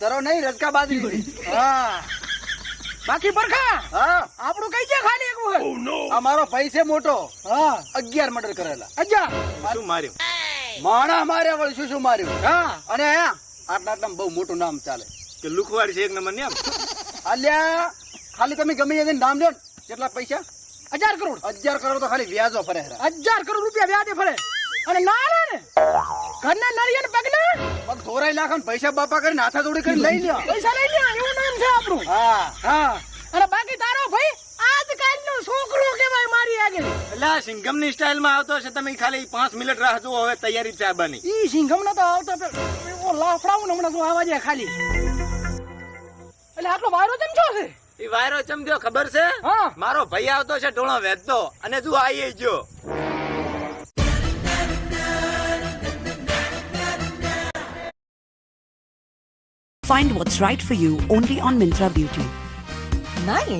તરો નહીં રજકા બાજરી. હા બાકી પરખા હા આપણું કઈ છે ખાલી એક વખત આ મારો ભાઈ છે મોટો. હા 11 મર્ડર કરેલા. અજા શું માર્યું? માણા માર્યા વળી શું માર્યું. હા અને આટલા બહુ મોટું નામ ચાલે કે લુખવાડ છે એક નંબર ને આમ. અલ્યા ખાલી તમે ગમે એને નામ લ્યો ને કેટલા પૈસા 1000 કરોડ 11 કરોડ તો ખાલી વ્યાજો ફરે હેરા. 1000 કરોડ રૂપિયા વ્યાજે ફરે અને ના રે ને ઘરના નરિયન પગના પગ ધોરાઈ લાખ ને પૈસા બાપા કરીને હાથા જોડી કરીને લઈ લ્યો. પૈસા લઈ લે એવું નામ છે આપણું. હા હા અને બાકી તારો ભાઈ આજકાલનો છોકરો કેવાય મારી આગળ. એટલે આ સિંઘમ ની સ્ટાઇલ માં આવતો છે. તમે ખાલી 5 મિનિટ રાહ જુઓ, હવે તૈયારી છે આબાની. ઈ સિંઘમ ન તો આવતો એવો લાફડાવું ને હમણાં તો આવા જાય ખાલી. એટલે આટલો વાયરો કેમ છો છે? એ વાયરો ચમક્યો ખબર છે? હા મારો ભાઈ આવતો છે ઢોળો વેચતો, અને તું આવી ગયો. Find what's right for you only on Myntra Beauty. Nice.